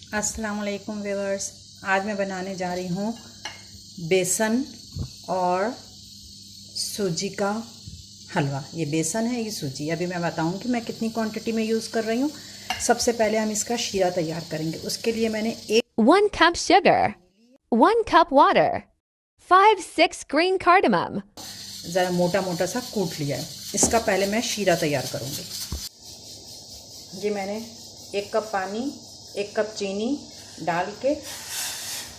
अस्सलाम वालेकुम व्यूअर्स। आज मैं बनाने जा रही हूँ बेसन और सूजी का हलवा। ये बेसन है, ये सूजी। अभी मैं बताऊँगी मैं कितनी क्वांटिटी में यूज़ कर रही हूँ। सबसे पहले हम इसका शीरा तैयार करेंगे। उसके लिए मैंने 1 cup sugar, 1 cup water, 5-6 green cardamom. ज़रा मोटा मोटा सा कूट लिया है। इसका पहले मैं शीरा तैयार करूँगी। ये मैंने 1 कप पानी, 1 कप चीनी डाल के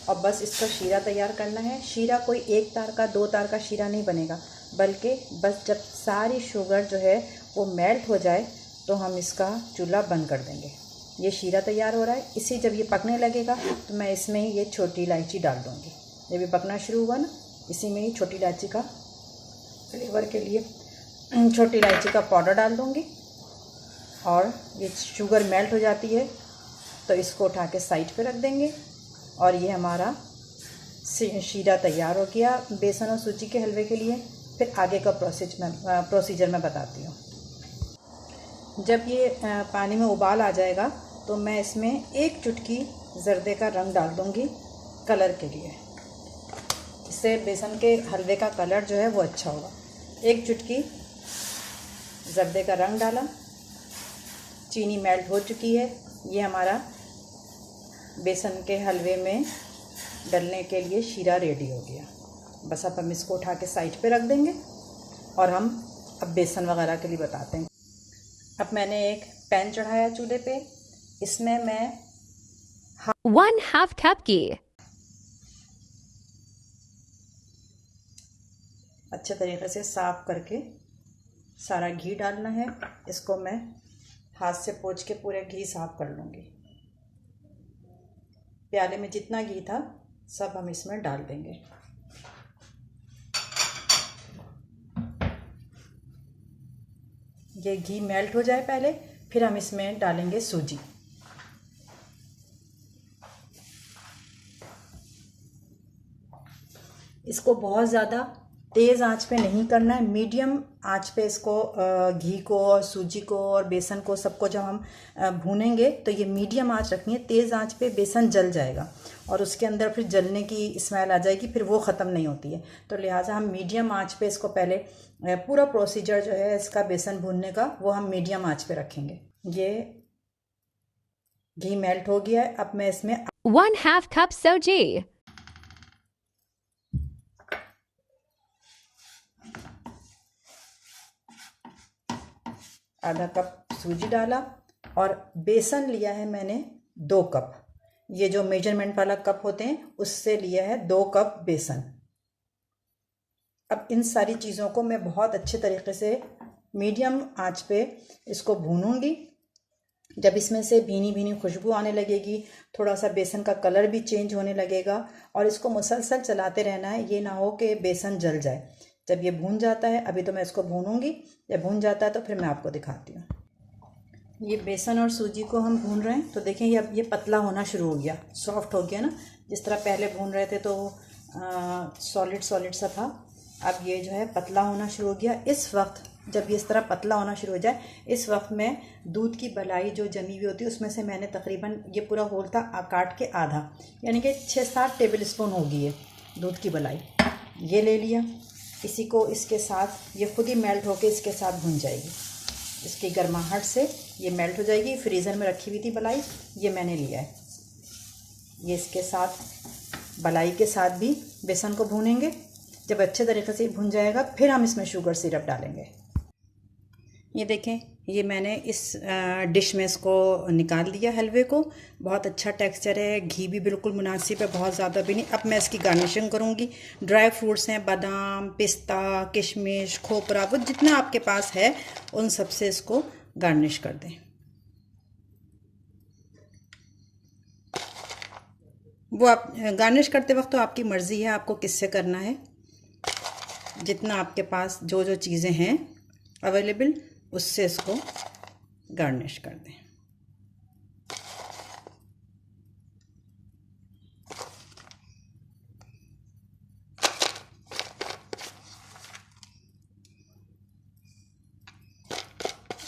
और बस इसका शीरा तैयार करना है। शीरा कोई 1 तार का 2 तार का शीरा नहीं बनेगा, बल्कि बस जब सारी शुगर जो है वो मेल्ट हो जाए तो हम इसका चूल्हा बंद कर देंगे। ये शीरा तैयार हो रहा है। इसी जब ये पकने लगेगा तो मैं इसमें ये छोटी इलायची डाल दूँगी। जब ये पकना शुरू हुआ ना, इसी में ही छोटी इलायची का फ्लेवर के लिए छोटी इलायची का पाउडर डाल दूँगी। और ये शुगर मेल्ट हो जाती है तो इसको उठा के साइड पे रख देंगे। और ये हमारा शीरा तैयार हो गया बेसन और सूजी के हलवे के लिए। फिर आगे का प्रोसीजर मैं बताती हूँ। जब ये पानी में उबाल आ जाएगा तो मैं इसमें 1 चुटकी ज़र्दे का रंग डाल दूँगी कलर के लिए। इससे बेसन के हलवे का कलर जो है वो अच्छा होगा। 1 चुटकी ज़र्दे का रंग डाला। चीनी मेल्ट हो चुकी है। ये हमारा बेसन के हलवे में डलने के लिए शीरा रेडी हो गया। बस अब हम इसको उठा के साइड पे रख देंगे और हम अब बेसन वगैरह के लिए बताते हैं। अब मैंने एक पैन चढ़ाया चूल्हे पे। इसमें मैं 1/2 cup ghee, अच्छे तरीके से साफ़ करके सारा घी डालना है। इसको मैं हाथ से पोंछ के पूरे घी साफ़ कर लूँगी। प्याले में जितना घी था सब हम इसमें डाल देंगे। ये घी मेल्ट हो जाए पहले, फिर हम इसमें डालेंगे सूजी। इसको बहुत ज़्यादा तेज़ आंच पे नहीं करना है, मीडियम आंच पे इसको घी को और सूजी को और बेसन को सबको जब हम भूनेंगे तो ये मीडियम आंच रखनी है। तेज़ आंच पे बेसन जल जाएगा और उसके अंदर फिर जलने की स्मेल आ जाएगी, फिर वो ख़त्म नहीं होती है। तो लिहाजा हम मीडियम आंच पे इसको पहले पूरा प्रोसीजर जो है इसका बेसन भूनने का वो हम मीडियम आंच पे रखेंगे। ये घी मेल्ट हो गया है। अब मैं इसमें 1/2 cup soji, आधा कप सूजी डाला और बेसन लिया है मैंने 2 कप। ये जो मेजरमेंट वाला कप होते हैं उससे लिया है 2 कप बेसन। अब इन सारी चीज़ों को मैं बहुत अच्छे तरीके से मीडियम आंच पे इसको भूनूंगी। जब इसमें से भीनी भीनी खुशबू आने लगेगी, थोड़ा सा बेसन का कलर भी चेंज होने लगेगा और इसको मुसलसल चलाते रहना है। ये ना हो कि बेसन जल जाए। जब ये भून जाता है, अभी तो मैं इसको भूनूंगी, जब भून जाता है तो फिर मैं आपको दिखाती हूँ। ये बेसन और सूजी को हम भून रहे हैं तो देखें ये अब ये पतला होना शुरू हो गया, सॉफ्ट हो गया ना। जिस तरह पहले भून रहे थे तो सॉलिड सॉलिड सा था, अब ये जो है पतला होना शुरू हो गया। इस वक्त जब ये इस तरह पतला होना शुरू हो जाए, इस वक्त में दूध की बलाई जो जमी हुई होती है उसमें से मैंने तकरीबन ये पूरा होल था काट के आधा, यानी कि 6-7 टेबल स्पून होगी ये दूध की बलाई, ये ले लिया। इसी को इसके साथ ये खुद ही मेल्ट होके इसके साथ भुन जाएगी। इसकी गर्माहट से ये मेल्ट हो जाएगी। फ्रीज़र में रखी हुई थी बलाई, ये मैंने लिया है। ये इसके साथ बलाई के साथ भी बेसन को भूनेंगे। जब अच्छे तरीके से भुन जाएगा फिर हम इसमें शुगर सिरप डालेंगे। ये देखें, ये मैंने इस डिश में इसको निकाल दिया हलवे को। बहुत अच्छा टेक्सचर है, घी भी बिल्कुल मुनासिब है, बहुत ज़्यादा भी नहीं। अब मैं इसकी गार्निशिंग करूँगी। ड्राई फ्रूट्स हैं, बादाम, पिस्ता, किशमिश, खोपरा, वो जितना आपके पास है उन सब से इसको गार्निश कर दें। वो आप गार्निश करते वक्त तो आपकी मर्ज़ी है आपको किससे करना है। जितना आपके पास जो जो चीज़ें हैं अवेलेबल उससे इसको गार्निश कर दें।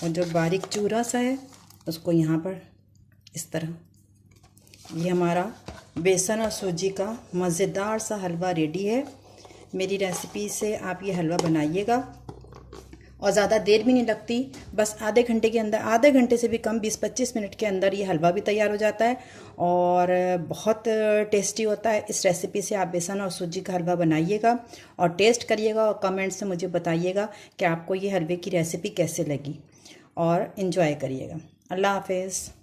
और जो बारीक चूरा सा है उसको यहाँ पर इस तरह ये हमारा बेसन और सूजी का मज़ेदार सा हलवा रेडी है। मेरी रेसिपी से आप ये हलवा बनाइएगा और ज़्यादा देर भी नहीं लगती, बस आधे घंटे के अंदर, आधे घंटे से भी कम, 20-25 मिनट के अंदर ये हलवा भी तैयार हो जाता है और बहुत टेस्टी होता है। इस रेसिपी से आप बेसन और सूजी का हलवा बनाइएगा और टेस्ट करिएगा और कमेंट से मुझे बताइएगा कि आपको ये हलवे की रेसिपी कैसे लगी और इन्जॉय करिएगा। अल्लाह हाफिज़।